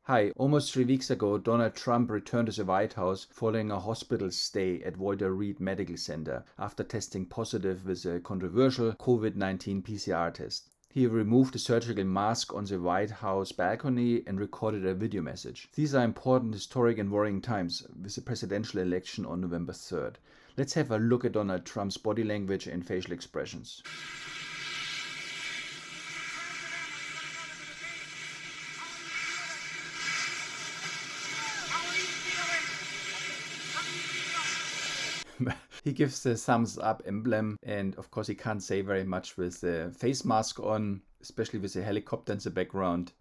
Hi, almost 3 weeks ago, Donald Trump returned to the White House following a hospital stay at Walter Reed Medical Center after testing positive with a controversial Covid-19 PCR test. He removed the surgical mask on the White House balcony and recorded a video message. These are important, historic and worrying times with the presidential election on November 3rd. Let's have a look at Donald Trump's body language and facial expressions. He gives the thumbs up emblem, and of course he can't say very much with the face mask on, especially with the helicopter in the background.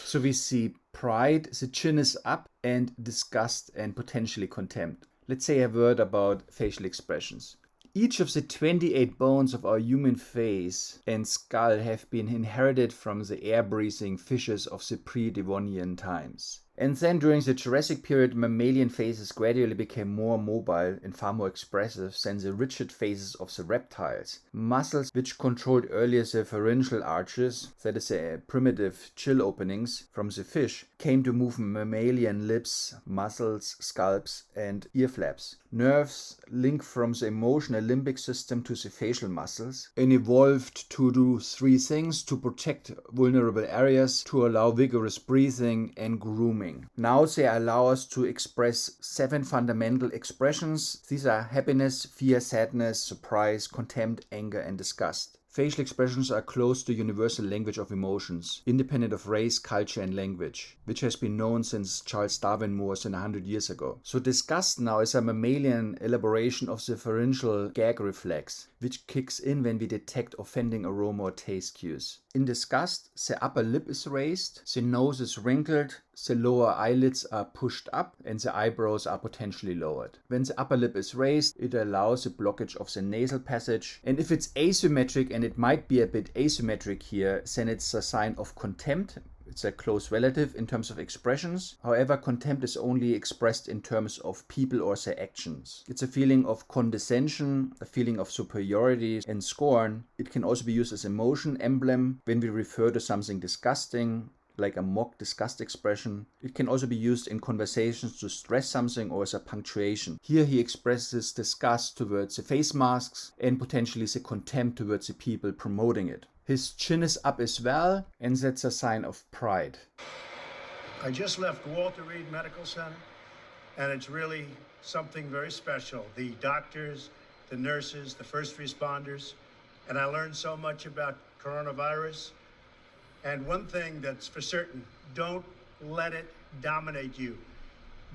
So we see pride, the chin is up, and disgust and potentially contempt. Let's say a word about facial expressions. Each of the 28 bones of our human face and skull have been inherited from the air-breathing fishes of the pre-Devonian times. And then during the Jurassic period, mammalian faces gradually became more mobile and far more expressive than the rigid faces of the reptiles. Muscles which controlled earlier the pharyngeal arches, that is the primitive chill openings from the fish, came to move mammalian lips, muscles, scalps and ear flaps. Nerves link from the emotional limbic system to the facial muscles and evolved to do three things: to protect vulnerable areas, to allow vigorous breathing and grooming. Now they allow us to express 7 fundamental expressions. These are happiness, fear, sadness, surprise, contempt, anger and disgust. Facial expressions are close to universal language of emotions, independent of race, culture and language, which has been known since Charles Darwin more than 100 years ago. So disgust now is a mammalian elaboration of the pharyngeal gag reflex, which kicks in when we detect offending aroma or taste cues. In disgust, the upper lip is raised, the nose is wrinkled, the lower eyelids are pushed up and the eyebrows are potentially lowered. When the upper lip is raised, it allows a blockage of the nasal passage, and if it's asymmetric, and it might be a bit asymmetric here, then it's a sign of contempt. It's a close relative in terms of expressions. However, contempt is only expressed in terms of people or their actions. It's a feeling of condescension, a feeling of superiority and scorn. It can also be used as emotion emblem when we refer to something disgusting, like a mock disgust expression. It can also be used in conversations to stress something or as a punctuation. Here he expresses disgust towards the face masks and potentially the contempt towards the people promoting it. His chin is up as well, and that's a sign of pride. I just left Walter Reed Medical Center, and it's really something very special. The doctors, the nurses, the first responders, and I learned so much about coronavirus. And one thing that's for certain, don't let it dominate you.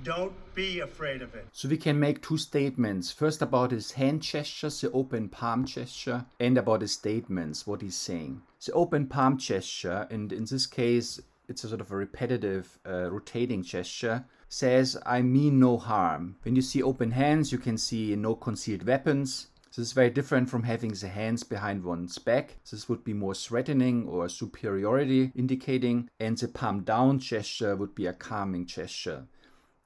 Don't be afraid of it. So we can make 2 statements. First about his hand gestures, the open palm gesture, and about his statements, what he's saying. The open palm gesture, and in this case, it's a sort of a repetitive rotating gesture, says, I mean no harm. When you see open hands, you can see no concealed weapons. This is very different from having the hands behind one's back. This would be more threatening or superiority indicating, and the palm down gesture would be a calming gesture.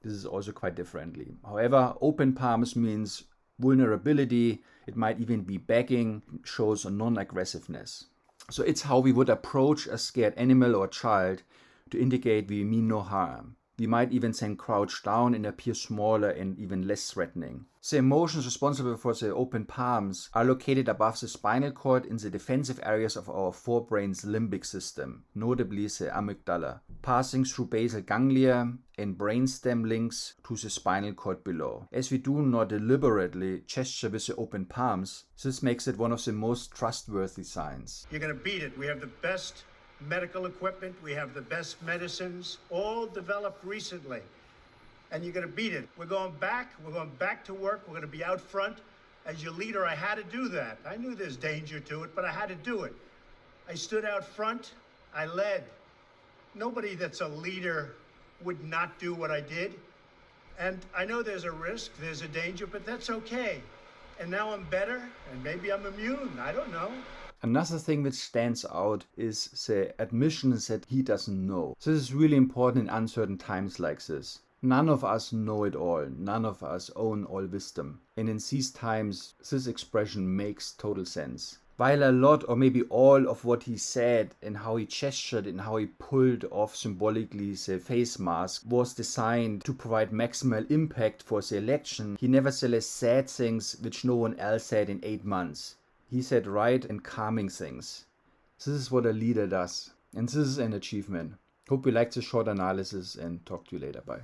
This is also quite differently. However, open palms means vulnerability. It might even be begging, shows a non-aggressiveness. So it's how we would approach a scared animal or child to indicate we mean no harm. We might even then crouch down and appear smaller and even less threatening. The emotions responsible for the open palms are located above the spinal cord in the defensive areas of our forebrain's limbic system, notably the amygdala, passing through basal ganglia and brainstem links to the spinal cord below. As we do not deliberately gesture with the open palms, this makes it one of the most trustworthy signs. You're going to beat it. We have the best medical equipment, we have the best medicines, all developed recently, and you're going to beat it. We're going back to work, we're going to be out front. As your leader, I had to do that. I knew there's danger to it, but I had to do it. I stood out front, I led. Nobody that's a leader would not do what I did, and I know there's a risk, there's a danger, but that's okay. And now I'm better, and maybe I'm immune, I don't know. Another thing which stands out is the admission that he doesn't know. This is really important in uncertain times like this. None of us know it all. None of us own all wisdom. And in these times, this expression makes total sense. While a lot or maybe all of what he said and how he gestured and how he pulled off symbolically the face mask was designed to provide maximal impact for the election, he nevertheless said things which no one else said in 8 months. He said right and calming things. This is what a leader does, and this is an achievement. Hope you liked this short analysis, and talk to you later. Bye.